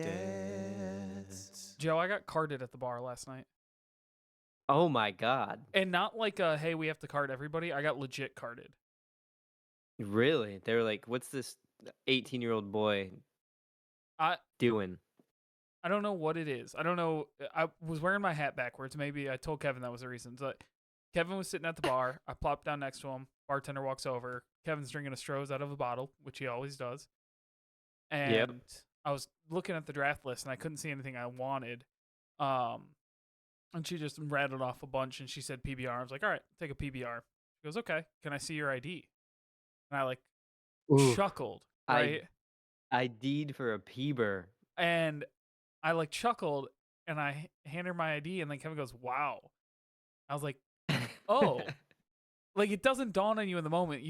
Dads. Joe, I got carded at the bar last night. Oh my God. And not like hey, we have to card everybody. I got legit carded. Really? They were like, what's this 18-year-old boy I doing? I don't know what it is. I don't know. I was wearing my hat backwards. Maybe I told Kevin that was the reason. But Kevin was sitting at the bar. I plopped down next to him. Bartender walks over. Kevin's drinking a Stroh's out of a bottle, which he always does. Yep. And I was looking at the draft list and I couldn't see anything I wanted. Um, and she just rattled off a bunch and she said PBR. I was like, all right, take a PBR. She goes, okay, can I see your ID? And I like Ooh, chuckled, I right? ID'd for a Peeber. And I like chuckled and I handed her my ID and then Kevin goes, wow. I was like, oh. Like it doesn't dawn on you in the moment.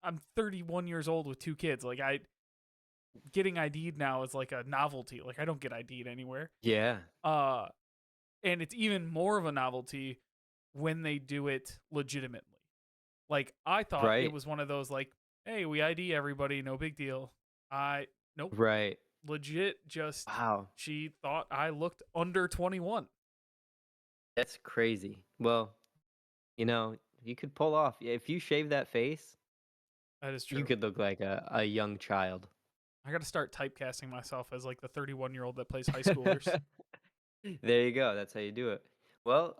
I'm 31 years old with 2 kids. Like getting ID'd now is like a novelty. Like I don't get ID'd anywhere. Yeah. Uh and it's even more of a novelty when they do it legitimately. Like I thought it Right. was one of those like, hey, we ID everybody, no big deal. Nope. Right. Legit just Wow. she thought I looked under 21. That's crazy. Well, you could pull off. If you shave that face, That is you true. could look like a young child. I got to start typecasting myself as like the 31-year-old that plays high schoolers. There you go. That's how you do it. Well,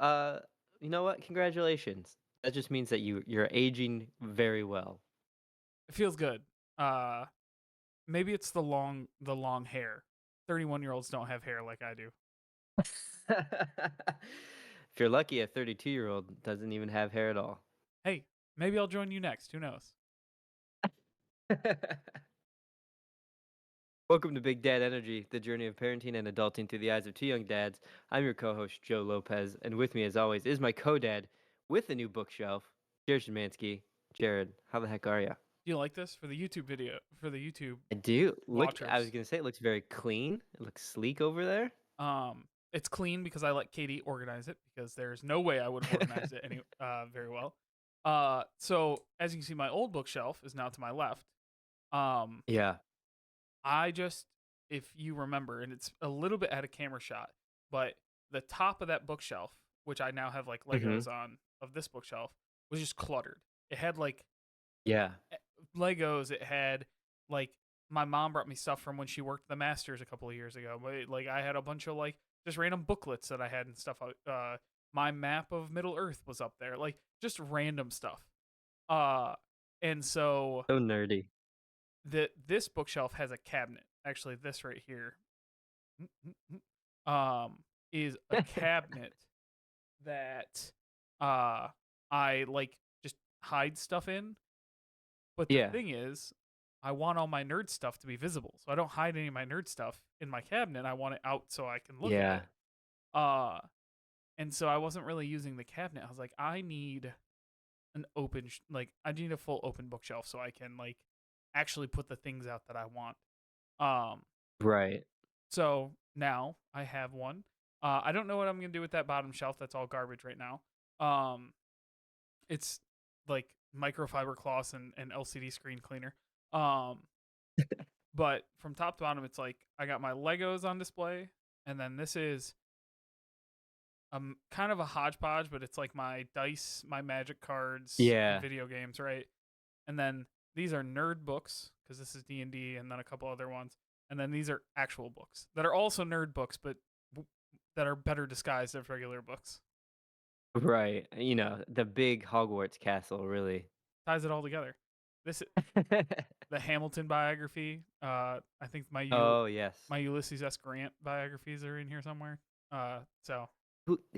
you know what? Congratulations. That just means that you're aging very well. It feels good. Uh Maybe it's the long hair. 31-year-olds don't have hair like I do. If you're lucky, a 32-year-old doesn't even have hair at all. Hey, maybe I'll join you next. Who knows? Welcome to Big Dad Energy, the journey of parenting and adulting through the eyes of 2 young dads. I'm your co-host, Joe Lopez, and with me, as always, is my co-dad with a new bookshelf, Jared Szymanski. Jared, how the heck are you? Do you like this for the YouTube video? For the YouTube I do. Look, I was watchers. gonna say it looks very clean. It looks sleek over there. It's clean because I let Katie organize it because there's no way I would have organized it very well. So as you can see, my old bookshelf is now to my left. Um, Yeah. I just, if you remember, and it's a little bit out of camera shot, but the top of that bookshelf, which I now have like Mm-hmm. Legos on of this bookshelf, was just cluttered. It had like Yeah. Legos. It had like my mom brought me stuff from when she worked the Masters a couple of years ago. But like I had a bunch of like just random booklets that I had and stuff. My map of Middle Earth was up there, like just random stuff. Uh, and so So nerdy. this bookshelf has a cabinet. Actually, this right here, is a cabinet that I like just hide stuff in. But the Yeah. thing is, I want all my nerd stuff to be visible. So I don't hide any of my nerd stuff in my cabinet. I want it out so I can look at Yeah. it. Uh and so I wasn't really using the cabinet. I was like, I need I need a full open bookshelf so I can like actually put the things out that I want. Um Right. so now I have one. I don't know what I'm going to do with that bottom shelf. That's all garbage right now. Um it's like microfiber cloths and LCD screen cleaner. Um But from top to bottom, it's like I got my Legos on display, and then this is kind of a hodgepodge, but it's like my dice, my magic cards, and Yeah. video games, right? And then these are nerd books because this is D&D, and then a couple other ones, and then these are actual books that are also nerd books, but that are better disguised as regular books. Right. The big Hogwarts castle, really. Ties it all together. This the Hamilton biography. I think Oh, yes. my Ulysses S. Grant biographies are in here somewhere. So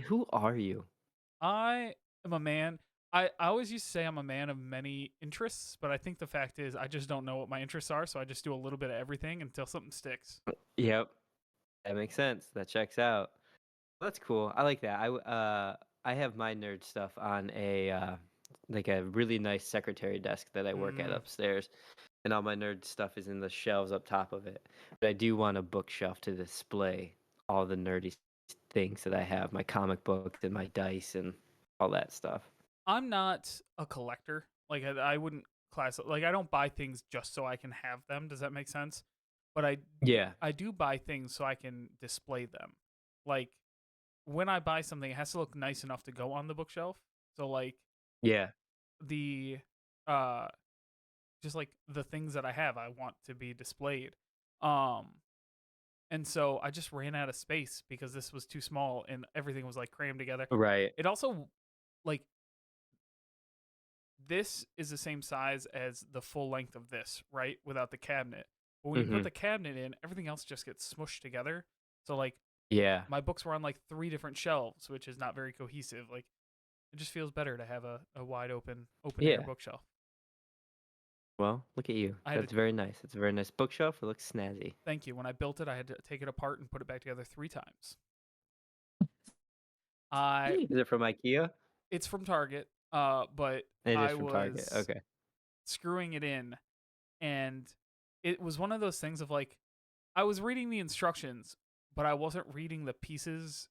Who are you? I am a man. I always used to say I'm a man of many interests, but I think the fact is I just don't know what my interests are, so I just do a little bit of everything until something sticks. Yep. That makes sense. That checks out. That's cool. I like that. I have my nerd stuff on a like a really nice secretary desk that I work at Mm, upstairs, and all my nerd stuff is in the shelves up top of it. But I do want a bookshelf to display all the nerdy things that I have, my comic books and my dice and all that stuff. I'm not a collector. Like I wouldn't class like I don't buy things just so I can have them. Does that make sense? but Yeah. I do buy things so I can display them. Like when I buy something, it has to look nice enough to go on the bookshelf. So like Yeah. the uh just like the things that I have, I want to be displayed. Um and so I just ran out of space because this was too small and everything was like crammed together. Right. It also like this is the same size as the full length of this, right? Without the cabinet. But when you put Mm-hmm. the cabinet in, everything else just gets smushed together. So like Yeah. my books were on like three different shelves, which is not very cohesive. Like it just feels better to have a wide open air Yeah. bookshelf. Well, look at you. I had to That's very nice. It's a very nice bookshelf. It looks snazzy. thank you. When I built it, I had to take it apart and put it back together 3 times. I Is it from IKEA? It's from Target, but It is I from Target. was Okay. screwing it in, and it was one of those things of like I was reading the instructions, but I wasn't reading the pieces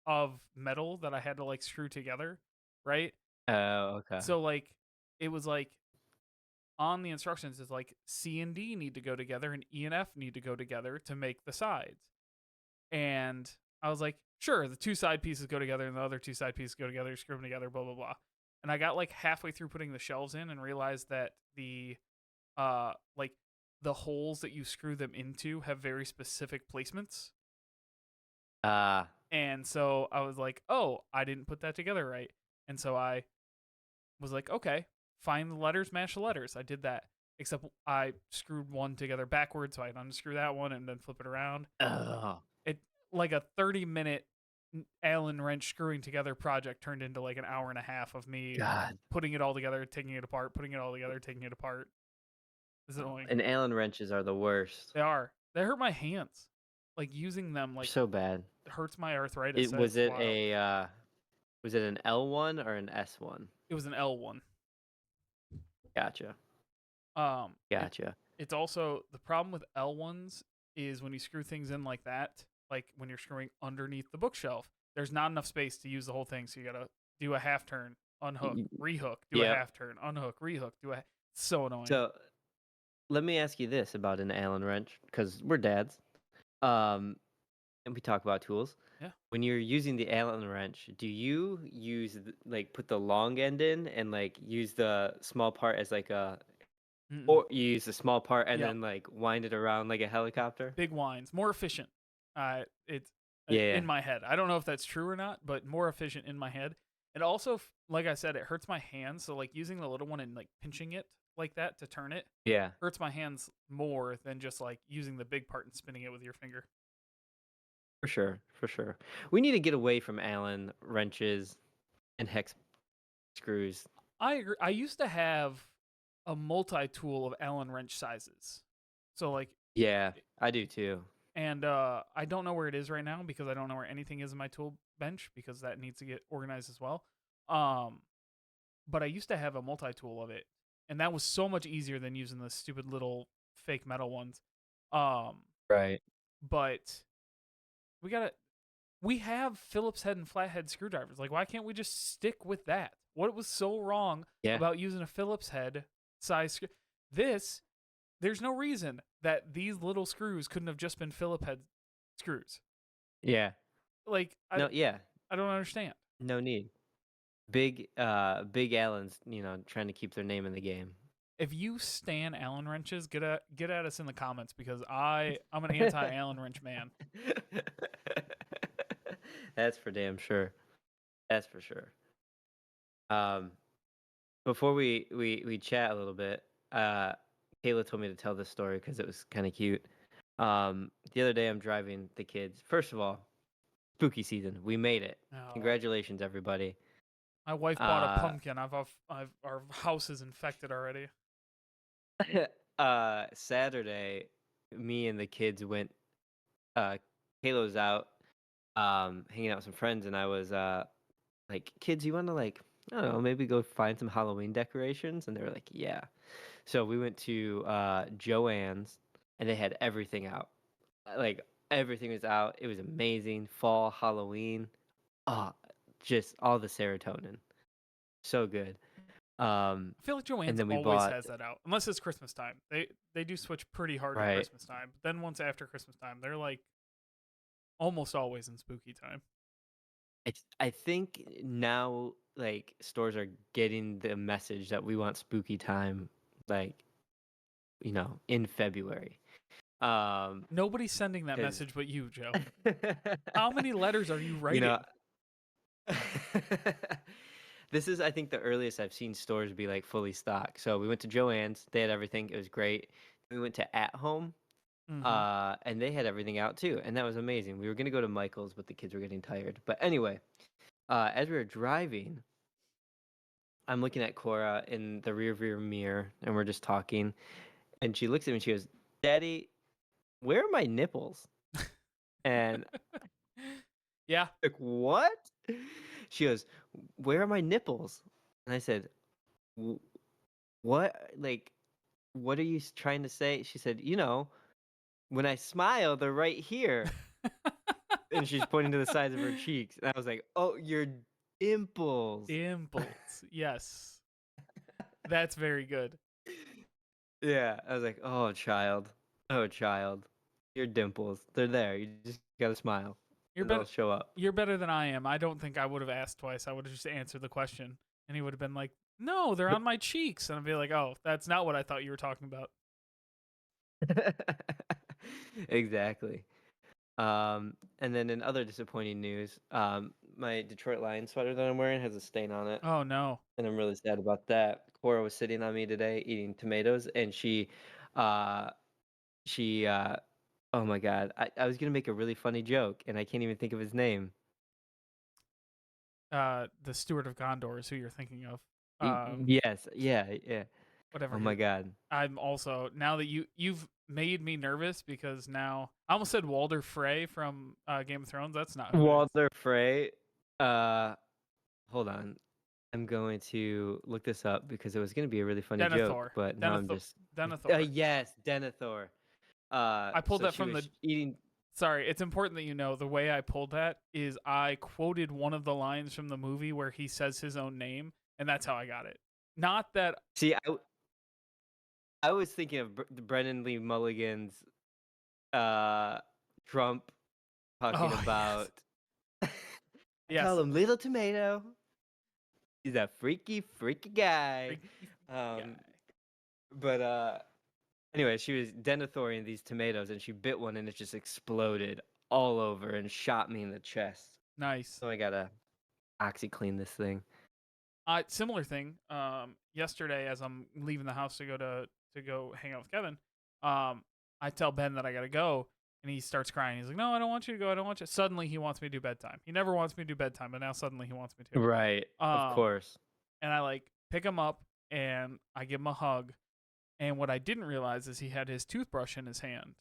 of metal that I had to like screw together, right? Oh, okay. So like it was like on the instructions is like C and D need to go together and E and F need to go together to make the sides. And I was like, sure, the two side pieces go together and the other two side pieces go together, screw them together, blah blah blah. And I got like halfway through putting the shelves in and realized that like the holes that you screw them into have very specific placements. Uh, And so I was like, oh, I didn't put that together right. And so I was like, okay, find the letters, match the letters. I did that. Except I screwed one together backwards, so I'd unscrew that one and then flip it around. oh, It like a 30-minute Allen wrench screwing together project turned into like an hour and a half of me God. putting it all together, taking it apart, putting it all together, taking it apart. It's annoying. And Allen wrenches are the worst. They are. They hurt my hands. Like using them They're like so bad. hurts my arthritis. It It's wild. was it an L1 or an S1? It was an L1. Gotcha. Um, it Gotcha. it's also the problem with L1s is when you screw things in like that, like when you're screwing underneath the bookshelf, there's not enough space to use the whole thing. So you gotta do a half turn, unhook, rehook, do a Yep. half turn, unhook, rehook, It's so annoying. So let me ask you this about an Allen wrench, because we're dads. Um, and we talk about tools. Yeah. When you're using the Allen wrench, do you use like put the long end in and like use the small part as like a, Mm-mm. or you use the small part and Yep. then like wind it around like a helicopter? Big wines, more efficient. It's Yeah. in my head. I don't know if that's true or not, but more efficient in my head. And also, like I said, it hurts my hands. So like using the little one and like pinching it like that to turn it Yeah. hurts my hands more than just like using the big part and spinning it with your finger. For sure. For sure. We need to get away from Allen wrenches and hex screws. I agree. I used to have a multi tool of Allen wrench sizes. So like, Yeah, I do too. and I don't know where it is right now because I don't know where anything is in my tool bench because that needs to get organized as well. Um, but I used to have a multi tool of it, and that was so much easier than using the stupid little fake metal ones. Um, Right. but we gotta we have Phillips head and flathead screwdrivers. Like, why can't we just stick with that? What was so wrong Yeah. about using a Phillips head size screw? There's no reason that these little screws couldn't have just been Phillips head screws. Yeah. Like, No, yeah. I don't understand. No need. Big Allen's, trying to keep their name in the game. If you stan Allen wrenches, get at us in the comments because I'm an anti Allen wrench man. That's for damn sure. That's for sure. Um, before we chat a little bit, Kayla told me to tell this story because it was kind of cute. The other day I'm driving the kids. First of all, spooky season. We made it. Oh, Congratulations, everybody. my wife bought a Uh, pumpkin. Our house is infected already. Saturday, me and the kids went. Kayla was out, hanging out with some friends, and I was like, "Kids, you want to like, I don't know, maybe go find some Halloween decorations?" And they were like, "Yeah." So we went to Joann's, and they had everything out. Like everything was out. It was amazing. Fall, Halloween. Ah, just all the serotonin. So good. I feel like And Joanne's then we always bought has that out, unless it's Christmas time. They do switch pretty hard at right. Christmas time. But then once after Christmas time, they're like almost always in spooky time. I think now like stores are getting the message that we want spooky time, like in February. Nobody's sending that Because message but you, Joe. How many letters are you you know, writing? this is I think the earliest I've seen stores be like fully stocked. So we went to Joann's, they had everything, it was great. We went to At Home, Mm-hmm. and they had everything out too, and that was amazing. We were gonna go to Michael's, but the kids were getting tired. But anyway, as we were driving, I'm looking at Kora in the rearview mirror, and we're just talking, and she looks at me and she goes, "Daddy, where are my nipples?" And Yeah. like, what? She goes, "Where are my nipples?" And I said, "W- What? Like, what are you trying to say?" She said, when I smile, they're right here." And she's pointing to the sides of her cheeks. And I was like, "Oh, your dimples." Dimples. Yes. That's very good. Yeah. I was like, "Oh, child. Oh, child. Your dimples. They're there. You just gotta smile You're and they'll better show up." you're better than I am. I don't think I would have asked twice. I would have just answered the question. And he would have been like, "No, they're on my cheeks." And I'd be like, "Oh, that's not what I thought you were talking about." Exactly. And then in other disappointing news, my Detroit Lions sweater that I'm wearing has a stain on it, Oh no. and I'm really sad about that. Cora was sitting on me today eating tomatoes, and uh, she, oh my God, I was gonna make a really funny joke, and I can't even think of his name. The Steward of Gondor is who you're thinking of. Yes, yeah, yeah. Whatever Oh my his God, I'm also now that you've made me nervous because now I almost said Walder Frey from Game of Thrones. That's not who it is. Walter Frey. Uh, Hold on. I'm going to look this up because it was going to be a really funny joke, Denethor. but now I'm Denethor. just. Denethor. Yes, Denethor. I pulled So that she from the. was eating. Sorry, it's important that you know the way I pulled that is I quoted one of the lines from the movie where he says his own name, and that's how I got it. Not that. See, I was thinking of Brennan Lee Mulligan's uh, Trump talking Oh yes, about. I call yes. him Little Tomato. He's a freaky, freaky guy. Freaky, freaky Um, guy. but anyway, she was denathoring these tomatoes, and she bit one, and it just exploded all over and shot me in the chest. Nice. So I gotta OxyClean this thing. Similar thing. Yesterday, as I'm leaving the house to go hang out with Kevin, I tell Ben that I gotta go, and he starts crying. He's like, "No, I don't want you to go. I don't want you." Suddenly, he wants me to do bedtime. He never wants me to do bedtime, but now suddenly he wants me Right, to. of course. And I like pick him up and I give him a hug. And what I didn't realize is he had his toothbrush in his hand.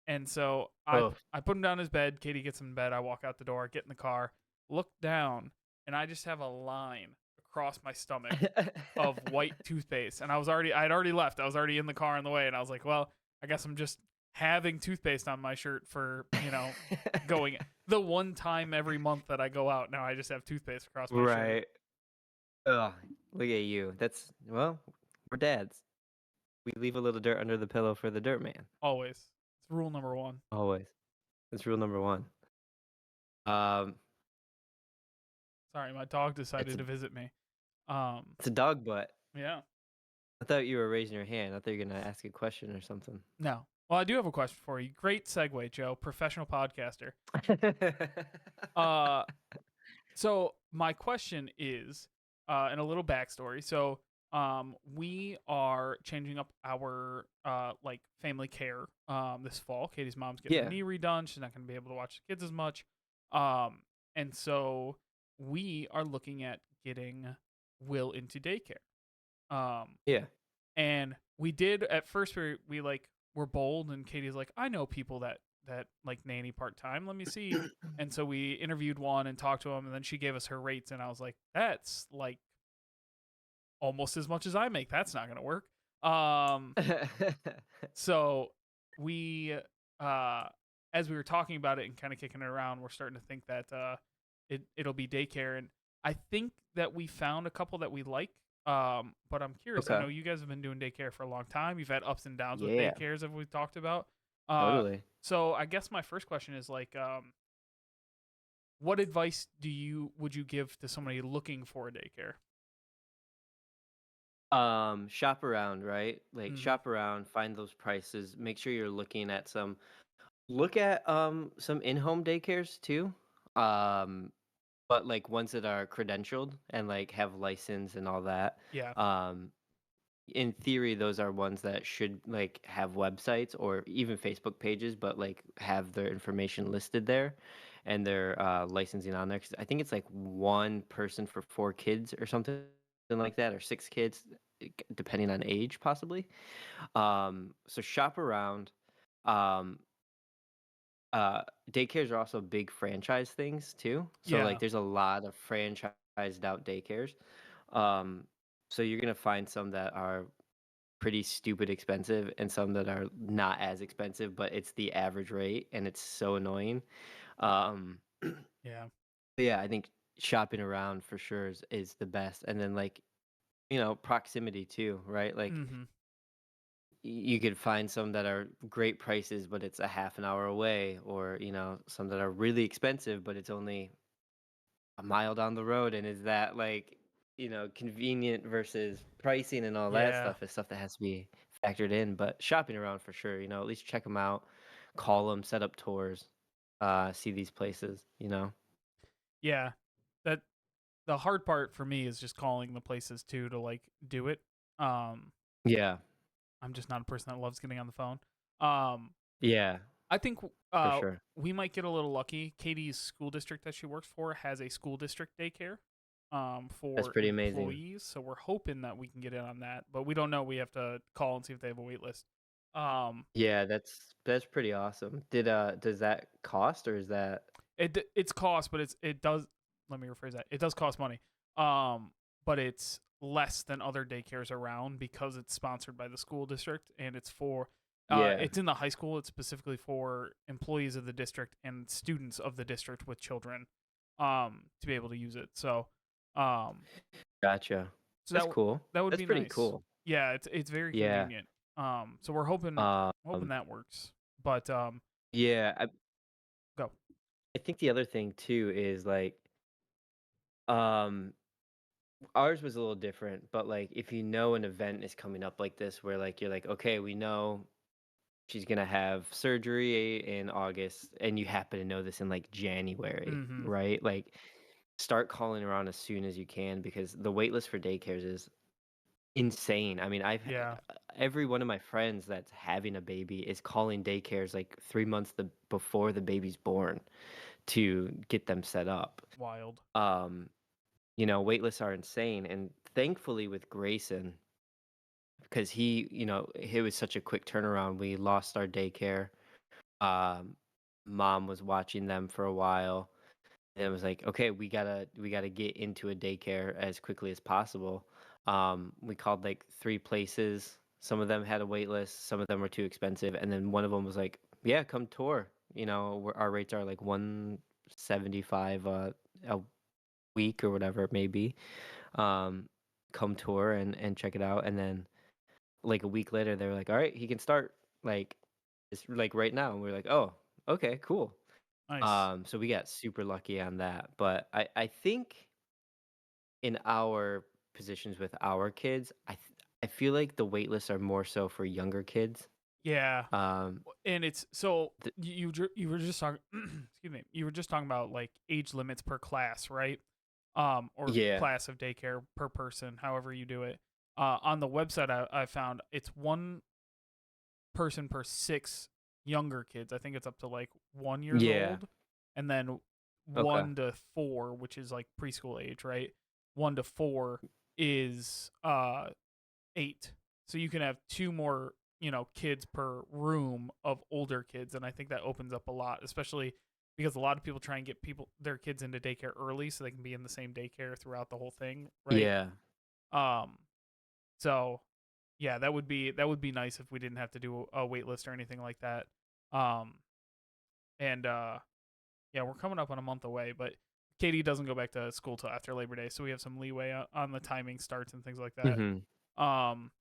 And so Oh. I put him down in his bed. Katie gets him in bed. I walk out the door, get in the car, look down, and I just have a line across my stomach of white toothpaste. And I had already left. I was already in the car on the way, and I was like, well, I guess I'm just having toothpaste on my shirt for, going the one time every month that I go out. Now I just have toothpaste across my shirt. Right. Ugh, look at you. Well, we're dads. We leave a little dirt under the pillow for the dirt man. Always. It's rule number one. Always. That's rule number one. Um, Sorry, my dog it's decided a, to visit me. it's a dog butt. Yeah. I thought you were raising your hand. I thought you were gonna ask a question or something. No. Well, I do have a question for you. Great segue, Joe. Professional podcaster. Uh, so my question is, and a little backstory. So, we are changing up our like family care this fall. Katie's mom's getting her Yeah. knee redone. She's not going to be able to watch the kids as much. And so we are looking at getting Will into daycare. Yeah. And we did at first. We like were bold, and Katie's like, I know people that like nanny part time. Let me see. And so we interviewed one and talked to him, and then she gave us her rates, and I was like, that's like almost as much as I make. That's not gonna work. So we as we were talking about it and kind of kicking it around, we're starting to think that it'll be daycare, and I think that we found a couple that we like. But I'm curious. I Okay. know you guys have been doing daycare for a long time. You've had ups and downs with Yeah, daycares, as we've talked about. Uh, totally. so I guess my first question is like, what advice would you give to somebody looking for a daycare? Shop around, right? Like Mm-hmm. shop around, find those prices. Make sure you're looking at look at some in-home daycares too. Um, but like ones that are credentialed and like have license and all that. Yeah. Um, in theory, those are ones that should like have websites or even Facebook pages, but like have their information listed there and their licensing on there. 'Cause I think it's like one person for 4 kids or something like that, or 6 kids, depending on age, possibly. So shop around. Um, uh, Daycares are also big franchise things too. So like, Yeah. there's a lot of franchised out daycares. Um, so you're gonna find some that are pretty stupid expensive and some that are not as expensive, but it's the average rate and it's so annoying. Um, Yeah. yeah, I think shopping around for sure is the best. And then like, proximity too, right? Like Mm-hmm. you could find some that are great prices, but it's a half an hour away, or some that are really expensive, but it's only a mile down the road. And is that like, convenient versus pricing and all that Yeah. stuff is stuff that has to be factored in. But shopping around for sure, at least check them out, call them, set up tours, see these places. Yeah. That the hard part for me is just calling the places too to like do it. Um, Yeah, I'm just not a person that loves getting on the phone. Um, yeah, I think for sure. we might get a little lucky. Katie's school district that she works for has a school district daycare That's for pretty amazing. employees, so we're hoping that we can get in on that, but we don't know. We have to call and see if they have a wait list. Um, Yeah, that's pretty awesome. Does that cost, or is that? it's cost, but it does. Let me rephrase that. It does cost money. Um, but it's less than other daycares around because it's sponsored by the school district and it's for. Yeah, It's in the high school. It's specifically for employees of the district and students of the district with children, to be able to use it. Um, gotcha. so That's cool. that would That's be pretty nice. cool. Yeah, it's very Yeah. convenient. So we're hoping Um, that works. But yeah, go. I think the other thing too is like, um, ours was a little different, but like if you know an event is coming up like this, where like you're like, okay, we know she's gonna have surgery in August, and you happen to know this in like January, Mm-hmm. right? Like, start calling around as soon as you can, because the wait list for daycares is insane. I mean, Yeah, every one of my friends that's having a baby is calling daycares like 3 months before the baby's born to get them set up. wild. Um, wait lists are insane, and thankfully with Grayson, because it was such a quick turnaround. We lost our daycare. Um, Mom was watching them for a while, and it was like, okay, we gotta get into a daycare as quickly as possible. We called like 3 places. Some of them had a wait list. Some of them were too expensive, and then one of them was like, yeah, come tour. Our rates are like 175 a week or whatever it may be. Um, Come tour and check it out, and then like a week later they were like, all right, he can start, like, it's like right now, and we're like, oh, okay, cool. Nice. So we got super lucky on that. But I think in our positions with our kids, I feel like the wait lists are more so for younger kids. Yeah, Um, and it's so th- you were just talking. Excuse me. You were just talking about like age limits per class, right? Or yeah, class of daycare per person, however you do it. On the website, I found it's one person per six younger kids. I think it's up to like 1 years yeah, old, and then okay, 1 to 4, which is like preschool age, right? 1 to 4 is 8. So you can have two more, kids per room of older kids, and I think that opens up a lot, especially because a lot of people try and get their kids into daycare early so they can be in the same daycare throughout the whole thing, right? yeah, Um so yeah, that would be nice if we didn't have to do a wait list or anything like that. Um and yeah, we're coming up on a month away, but Katie doesn't go back to school till after Labor Day, so we have some leeway on the timing starts and things like that. Mm-hmm. Um,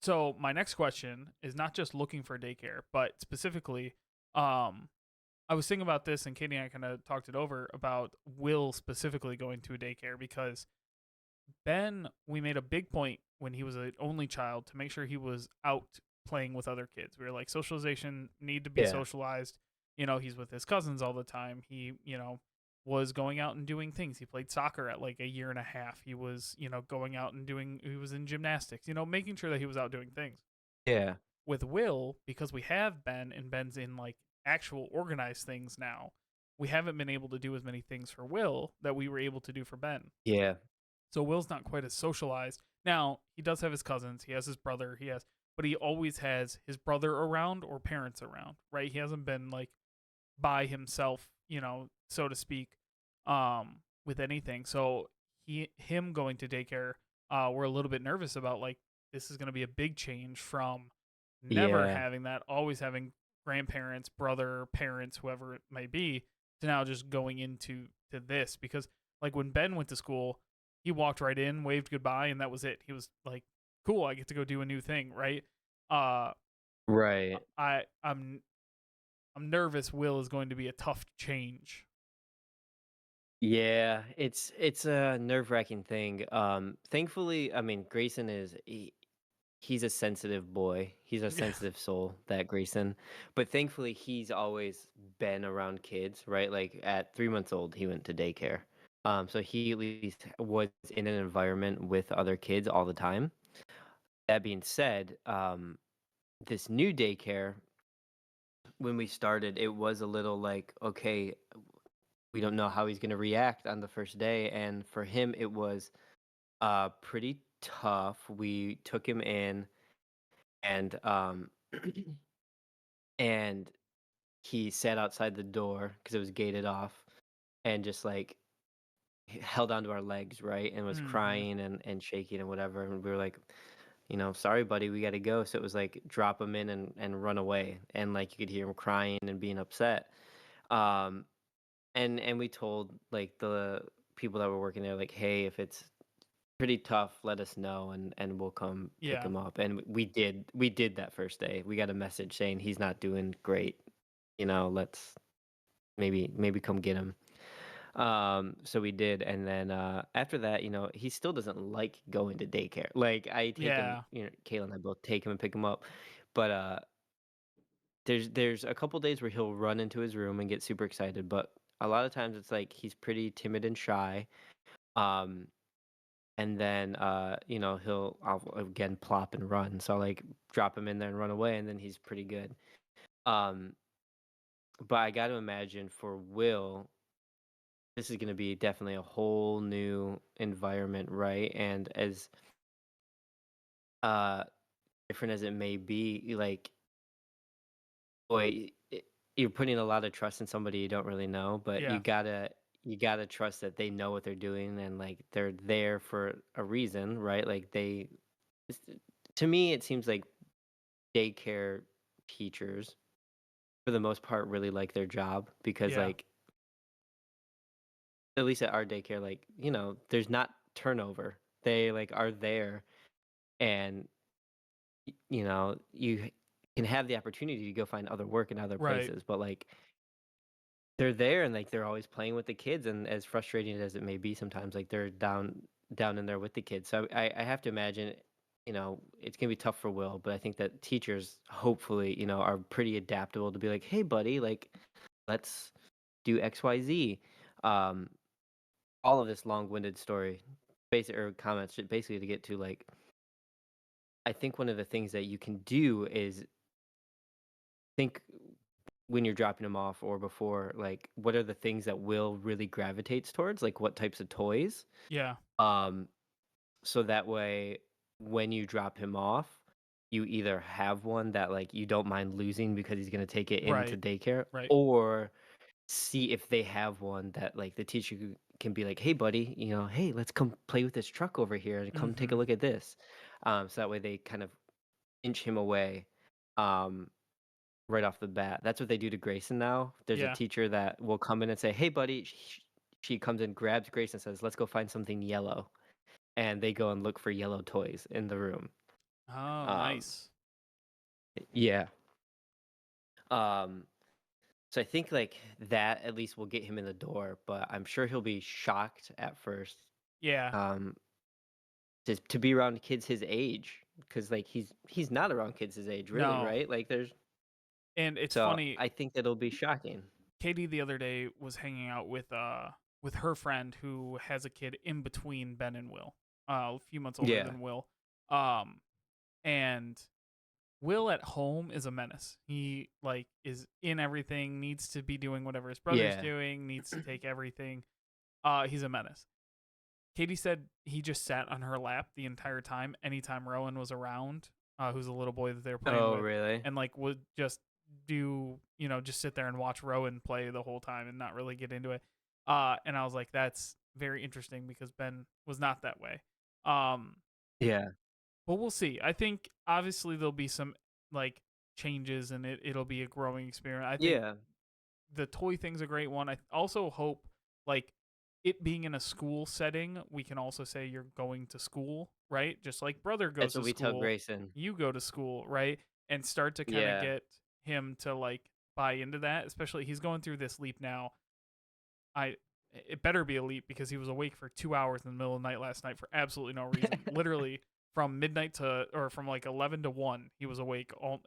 so my next question is not just looking for daycare, but specifically, um, I was thinking about this, and Katie and I kind of talked it over about Will specifically going to a daycare because Ben, we made a big point when he was an only child to make sure he was out playing with other kids. We were like, socialization need to be Yeah. socialized. He's with his cousins all the time. He, was going out and doing things. He played soccer at like a year and a half. He was, going out and he was in gymnastics, making sure that he was out doing things. Yeah. With Will, because we have Ben and Ben's in like actual organized things now, we haven't been able to do as many things for Will that we were able to do for Ben. Yeah. So Will's not quite as socialized. Now, he does have his cousins, he has his brother, but he always has his brother around or parents around, right? He hasn't been like by himself, so to speak, with anything. So him going to daycare, we're a little bit nervous about like this is going to be a big change from never Yeah. having that, always having grandparents, brother, parents, whoever it may be, to now just going into this because like when Ben went to school, he walked right in, waved goodbye, and that was it. He was like, "Cool, I get to go do a new thing." Right? Uh, Right. I'm nervous. Will is going to be a tough change. Yeah, it's a nerve-wracking thing. Thankfully, I mean, Grayson he's a sensitive boy. He's a Yeah. sensitive soul, that Grayson. But thankfully, he's always been around kids, right? Like at 3 months old, he went to daycare. So he at least was in an environment with other kids all the time. That being said, this new daycare, when we started, it was a little like, okay, we don't know how he's going to react on the first day. And for him, it was pretty tough. We took him in and and he sat outside the door because it was gated off and just like held onto our legs, right? And was Mm-hmm. crying and shaking and whatever. And we were like, sorry, buddy, we got to go. So it was like drop him in and run away. And like you could hear him crying and being upset. Um, and we told like the people that were working there, like, hey, if it's pretty tough, let us know and we'll come pick Yeah. him up. And we did that first day. We got a message saying he's not doing great. Let's maybe come get him. So we did, and then after that, he still doesn't like going to daycare. Like I take him, Yeah. Kayla and I both take him and pick him up, but there's a couple days where he'll run into his room and get super excited, but a lot of times it's like he's pretty timid and shy. Um, and then I'll again plop and run. So I'll like drop him in there and run away, and then he's pretty good. Um, but I got to imagine for Will, this is going to be definitely a whole new environment, right? And as uh different as it may be, like, boy, you're putting a lot of trust in somebody you don't really know, but Yeah. you gotta trust that they know what they're doing and like they're there for a reason, right? Like it's- to me, it seems like daycare teachers, for the most part, really like their job because, Yeah. like, at least at our daycare, like, there's not turnover. They like are there, and you can have the opportunity to go find other work in other Right. places, but like they're there and like they're always playing with the kids, and as frustrating as it may be sometimes, like they're down in there with the kids. So I have to imagine, it's gonna be tough for Will, but I think that teachers hopefully, are pretty adaptable to be like, hey buddy, like let's do XYZ. Um, all of this long-winded story, basic or comments, basically to get to like, I think one of the things that you can do is think when you're dropping them off or before, like what are the things that Will really gravitates towards, like what types of toys. Yeah. Um, so that way, when you drop him off, you either have one that like you don't mind losing because he's gonna take it into Right. daycare, Right. or see if they have one that like the teacher can be like, "Hey, buddy, hey, let's come play with this truck over here and come take a Mm-hmm. look at this." So that way they kind of inch him away. Um, right off the bat. That's what they do to Grayson now. There's a Yeah. teacher that will come in and say, "Hey, buddy." She comes in, grabs Grayson, and says, "Let's go find something yellow." And they go and look for yellow toys in the room. Oh, Um, nice. yeah. Um, so I think like that at least will get him in the door, but I'm sure he'll be shocked at first. Yeah. Um, to be around kids his age, because like he's not around kids his age, really, No. right? Like there's And it's so funny, I think that'll be shocking. Katie the other day was hanging out with her friend who has a kid in between Ben and Will. A few months older Yeah. than Will. Um and Will at home is a menace. He like is in everything, needs to be doing whatever his brother's Yeah. doing, needs to take everything. He's a menace. Katie said he just sat on her lap the entire time, anytime Rowan was around, who's a little boy that they were playing Oh, with, really? and like would just do, just sit there and watch Rowan play the whole time and not really get into it. And I was like, that's very interesting because Ben was not that way. Um, Yeah. but we'll see. I think obviously there'll be some like changes and it'll be a growing experience. I think Yeah. the toy thing's a great one. I also hope like it being in a school setting, we can also say you're going to school, right? Just like brother goes That's to what we tell school, Grayson. you go to school, right? And start to kind of Yeah. get him to like buy into that. Especially he's going through this leap now. I it better be a leap because he was awake for 2 hours in the middle of the night last night for absolutely no reason. Literally from midnight to or from like 11 to 1, he was awake. All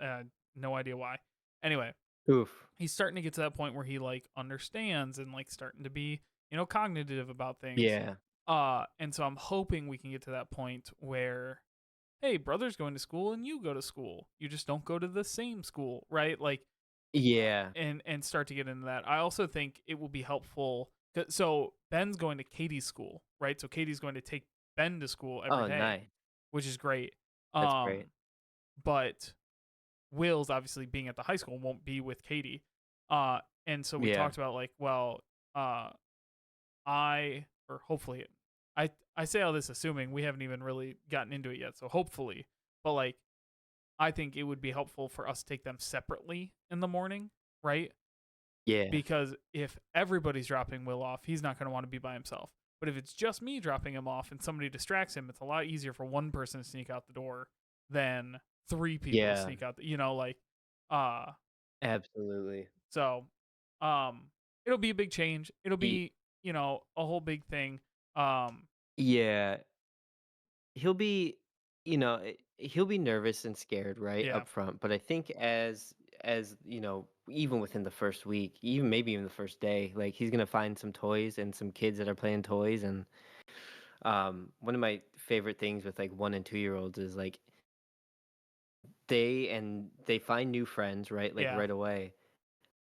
no idea why. Anyway, Oof. he's starting to get to that point where he like understands and like starting to be cognitive about things. Yeah. And so I'm hoping we can get to that point where, hey, brother's going to school and you go to school, you just don't go to the same school, right? Like Yeah. and start to get into that. I also think it will be helpful, so Ben's going to Katie's school, right? So Katie's going to take Ben to school every Oh, day, nice. which is great. That's great. But Will's obviously being at the high school won't be with Katie. And so we Yeah. talked about like, well, uh, or hopefully, I say all this assuming we haven't even really gotten into it yet. So hopefully, but like, I think it would be helpful for us to take them separately in the morning, right? Yeah. Because if everybody's dropping Will off, he's not going to want to be by himself. But if it's just me dropping him off and somebody distracts him, it's a lot easier for one person to sneak out the door than three people to Yeah. sneak out. Like, uh, Absolutely. so, um, it'll be a big change. It'll Ye be, a whole big thing. Um, Yeah. He'll be, he'll be nervous and scared, right, yeah, up front, but I think as even within the first week, even maybe even the first day, like, he's gonna find some toys and some kids that are playing toys, and, one of my favorite things with, like, 1 and 2-year-olds is, like, they find new friends, right, like, yeah, right away,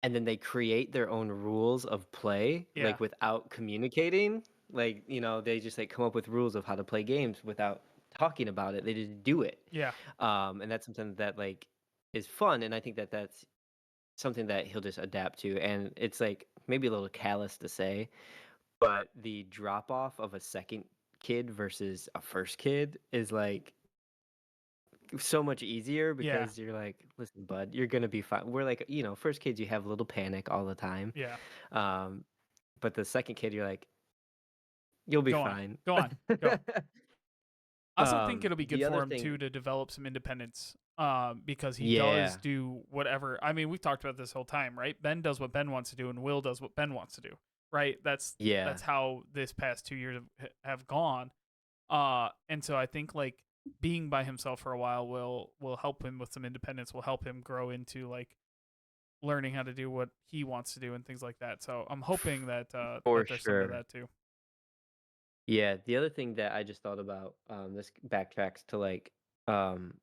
and then they create their own rules of play, yeah, like, without communicating. Like, they just, like, come up with rules of how to play games without talking about it. They just do it. yeah, And that's something that, like, is fun, and I think that that's something that he'll just adapt to, and it's, like, maybe a little callous to say, but the drop off of a second kid versus a first kid is, like, so much easier yeah, because you're like, "Listen, bud, you're gonna be fine." We're like, first kids, you have a little panic all the time. yeah. Um, but the second kid, you're like, "You'll be Go on, fine." go on, go. I also think it'll be good The other for him thing too to develop some independence. Because he does Yeah, do whatever. I mean, we've talked about this whole time, right? Ben does what Ben wants to do, and Will does what Ben wants to do, right? yeah, That's how this past 2 years have gone. And so I think like being by himself for a while will help him with some independence. Will help him grow into like learning how to do what he wants to do and things like that. So I'm hoping that for there's some of sure. that too. Yeah, the other thing that I just thought about, this backtracks to, like, um,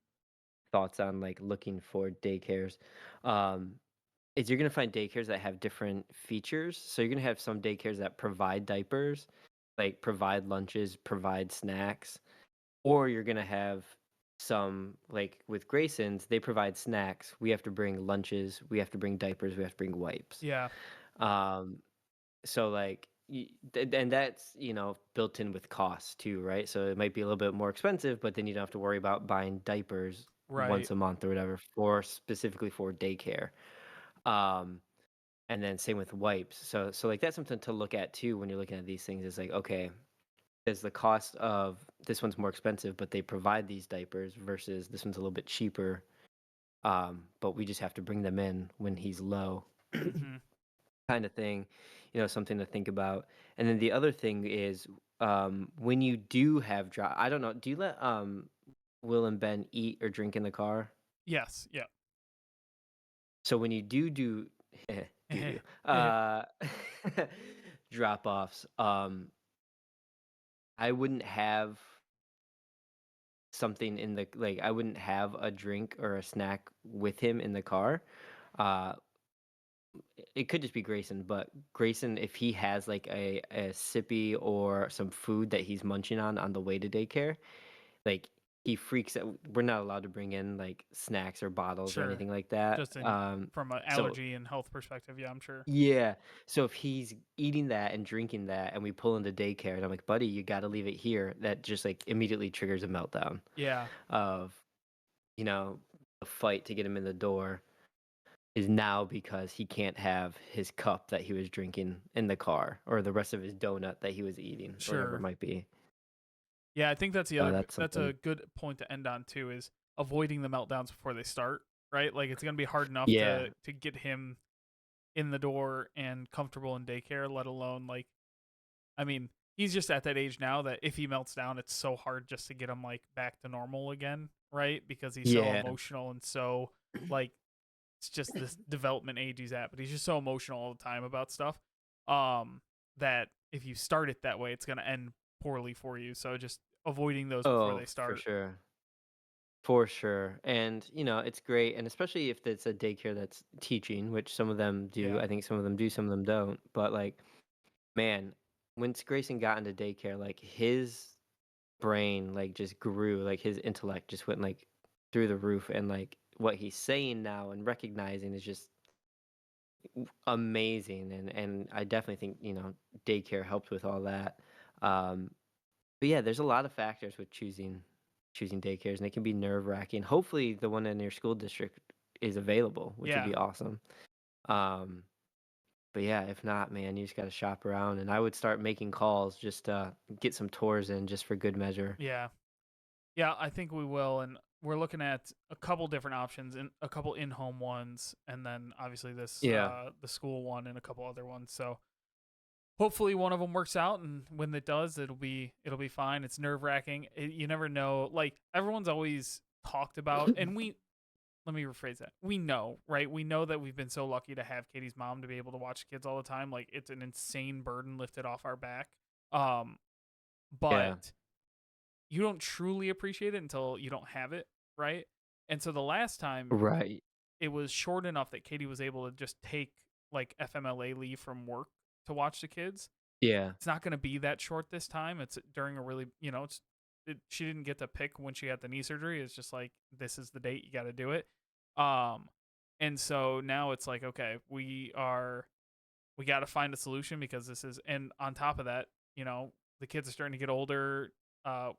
thoughts on, like, looking for daycares, um, is you're gonna find daycares that have different features. So you're gonna have some daycares that provide diapers, like, provide lunches, provide snacks. Or you're gonna have some like with Grayson's, they provide snacks. We have to bring lunches, we have to bring diapers, we have to bring wipes. Yeah, Um, so like, and that's built in with costs too, right? So it might be a little bit more expensive, but then you don't have to worry about buying diapers Right. once a month or whatever for specifically for daycare. Um, and then same with wipes. So like that's something to look at too when you're looking at these things. Is like, okay, is the cost of this one's more expensive, but they provide these diapers versus this one's a little bit cheaper. But we just have to bring them in when he's low, Mhm. kind of thing. Something to think about. And then the other thing is, when you do have drop, I don't know, do you let Will and Ben eat or drink in the car? Yes. Yeah. So when you do do drop offs, I wouldn't have something in the like I wouldn't have a drink or a snack with him in the car. Uh it could just be Grayson, but Grayson, if he has like a sippy or some food that he's munching on the way to daycare, like he freaks out. We're not allowed to bring in like snacks or bottles or Sure. anything like that. Just in from an So allergy and health perspective, yeah, I'm sure. yeah. So if he's eating that and drinking that and we pull into daycare and I'm like, buddy, you got to leave it here, that just like immediately triggers a meltdown Yeah. of, you know, a fight to get him in the door is now because he can't have his cup that he was drinking in the car or the rest of his donut that he was eating or whatever it Sure. might be. Yeah, I think that's the So other that's that's a something. good point to end on too is avoiding the meltdowns before they start, right? Like it's going to be hard enough Yeah. to get him in the door and comfortable in daycare, let alone like I mean, he's just at that age now that if he melts down, it's so hard just to get him like back to normal again, right? Because he's so Yeah. emotional and so like it's just this development age he's at, but he's just so emotional all the time about stuff. Um, that if you start it that way, it's gonna end poorly for you. So just avoiding those before Oh, they for start. sure. For sure. And, it's great. And especially if it's a daycare that's teaching, which some of them do. Yeah, I think some of them do, some of them don't. But, like, man, once Grayson got into daycare, like, his brain, like, just grew. Like, his intellect just went, like, through the roof. And, like, what he's saying now and recognizing is just amazing. And I definitely think, daycare helped with all that. Um, but yeah, there's a lot of factors with choosing daycares, and it can be nerve-wracking. Hopefully, the one in your school district is available, which would yeah, be awesome. Um, but yeah, if not, man, you just gotta shop around, and I would start making calls just to get some tours in just for good measure. yeah, yeah. I think we will, and we're looking at a couple different options and a couple in-home ones, and then obviously this Yeah. the school one and a couple other ones. So hopefully one of them works out, and when it does it'll be fine. It's nerve-wracking. You never know, like everyone's always talked about, and we let me rephrase that, we know, right? We know that we've been so lucky to have Katie's mom to be able to watch kids all the time. Like it's an insane burden lifted off our back. um Yeah. but you don't truly appreciate it until you don't have it, right? And so the last time Right. it was short enough that Katie was able to just take like FMLA leave from work to watch the kids. Yeah. It's not going to be that short this time. It's during a really, she didn't get to pick when she had the knee surgery. It's just like this is the date, you got to do it. Um and so now it's like okay, we got to find a solution because this is, and on top of that, the kids are starting to get older. Uh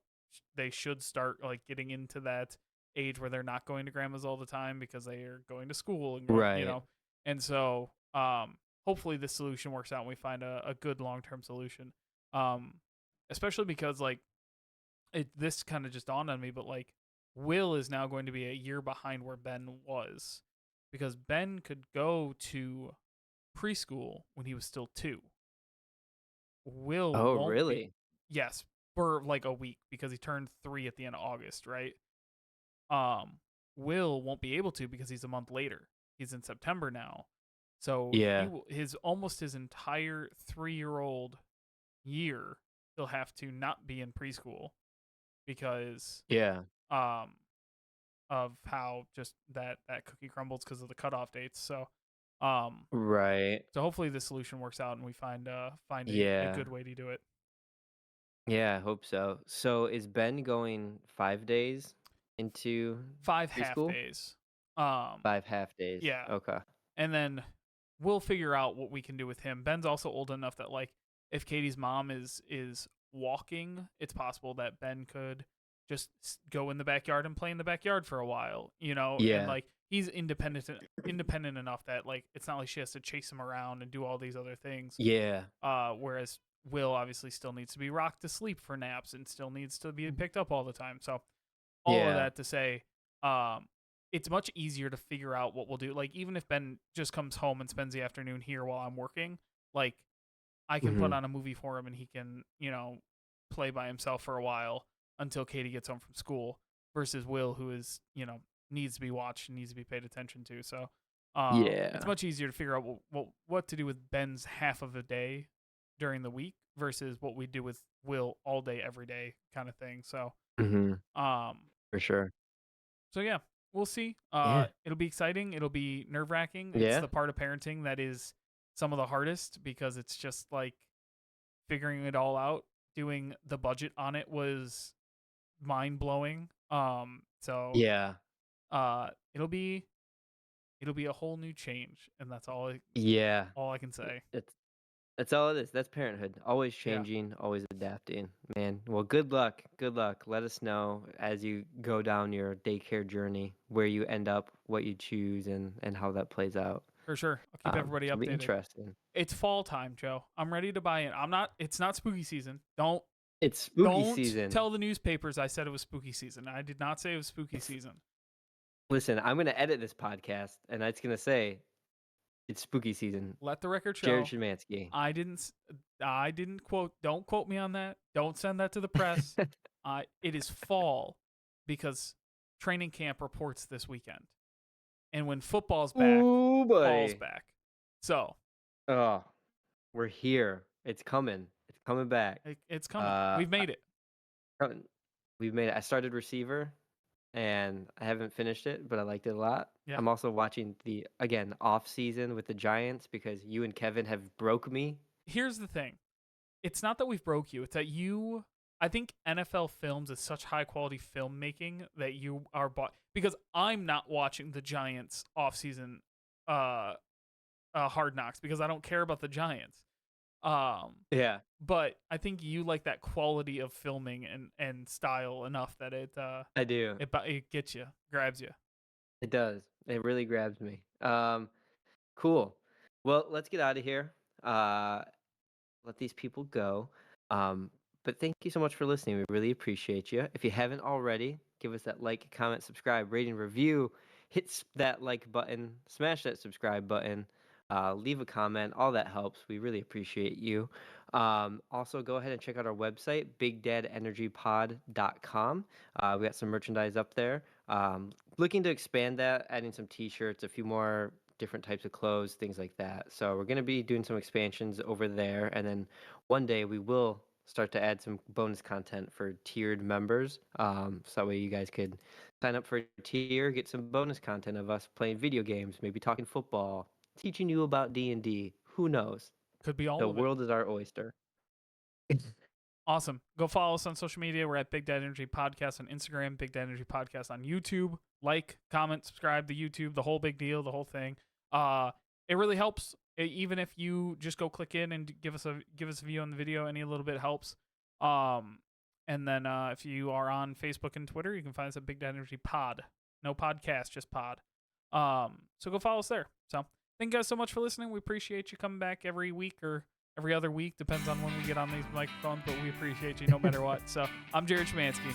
they should start like getting into that age where they're not going to grandma's all the time because they are going to school and going, Right. and so hopefully this solution works out and we find a good long-term solution. um Especially because like this kind of just dawned on me, but like Will is now going to be a year behind where Ben was, because Ben could go to preschool when he was still 2. Will Oh, won't be. really? Yes, for like a week because he turned 3 at the end of August, right? um Will won't be able to because he's a month later. He's in September now. So Yeah. his almost his entire 3-year-old year he'll have to not be in preschool because Yeah. um of how just that cookie crumbles because of the cutoff dates. Um Right. so hopefully the solution works out and we find a Yeah. good way to do it. Yeah, I hope so. So is Ben going 5 days into 5 half preschool? days. Um 5 half days. yeah. Okay. And then we'll figure out what we can do with him. Ben's also old enough that like if Katie's mom is walking, it's possible that Ben could go in the backyard and play in the backyard for a while, and Yeah. like he's independent enough that like it's not like she has to chase him around and do all these other things. Yeah. Whereas Will obviously still needs to be rocked to sleep for naps and still needs to be picked up all the time. So all of Yeah. that to say, it's much easier to figure out what we'll do. Like even if Ben just comes home and spends the afternoon here while I'm working, like I can put Mhm. on a movie for him and he can, play by himself for a while until Katie gets home from school versus Will, who is, needs to be watched and needs to be paid attention to. So it's Yeah. much easier to figure out what to do with Ben's half of a day during the week versus what we do with Will all day, every day kind of thing. So, Mhm. um, For sure. so yeah, we'll see. Yeah. It'll be exciting. It'll be nerve wracking. It's Yeah. the part of parenting that is some of the hardest because it's just like figuring it all out. Doing the budget on it was mind blowing. So Yeah. it'll be a whole new change, and that's Yeah. all I can say. It's That's all it is. That's parenthood. Always Yeah, changing, always adapting. Man, well, good luck. Good luck. Let us know as you go down your daycare journey where you end up, what you choose, and how that plays out. for sure. I'll keep everybody It'll be updated. interesting. It's fall time, Joe. I'm ready to buy in. I'm not. It's not spooky season. Don't It's spooky don't season. tell the newspapers I said it was spooky season. I did not say it was spooky season. Listen, I'm gonna edit this podcast, and it's gonna say it's spooky season. Let the record Jared show. Szymanski. I didn't quote. Don't quote me on that. Don't send that to the press. It is fall because training camp reports this weekend, and when football's back, Ooh, fall's buddy. back. So Oh, we're here. It's coming. It's coming back. it's coming. Uh, We've made it. We've made it. I started receiver, and I haven't finished it, but I liked it a lot. Yeah. I'm also watching the off season with the Giants because you and Kevin have broke me. Here's the thing. It's not that we've broke you. It's that you. I think NFL Films is such high quality filmmaking that you are bought because I'm not watching the Giants offseason Hard Knocks because I don't care about the Giants. Yeah, But I think you like that quality of filming and style enough that I do. it gets you, grabs you. It does. It really grabs me. Cool. Well, let's get out of here. Let these people go. But thank you so much for listening. We really appreciate you. If you haven't already, give us that like, comment, subscribe, rating, review. Hit that like button, smash that subscribe button, leave a comment. All that helps. We really appreciate you. Also, go ahead and check out our website, bigdadenergypod.com. We got some merchandise up there. Looking to expand that, adding some t-shirts, a few more different types of clothes, things like that. So we're going to be doing some expansions over there. And then one day we will start to add some bonus content for tiered members. So that way you guys could sign up for a tier, get some bonus content of us playing video games, maybe talking football, teaching you about D&D. Who knows? Could be all The of it. world is our oyster. Awesome. Go follow us on social media. We're at Big Dad Energy Podcast on Instagram, Big Dad Energy Podcast on YouTube. Like, comment, subscribe to YouTube, the whole big deal, the whole thing. It really helps. Even if you just go click in and give us a view on the video, any little bit helps. And then if you are on Facebook and Twitter, you can find us at Big Dad Energy Pod. No podcast, just pod. So go follow us there. So thank you guys so much for listening. We appreciate you coming back every week or every other week, depends on when we get on these microphones, but we appreciate you no matter what. So I'm Jared Szymanski.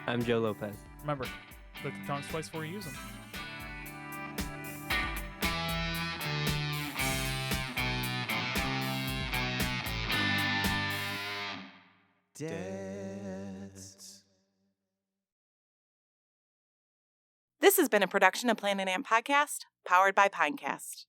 I'm Joe Lopez. Remember, click the tongues twice before you use them. Dads. This has been a production of Planet Ant Podcast, powered by Pinecast.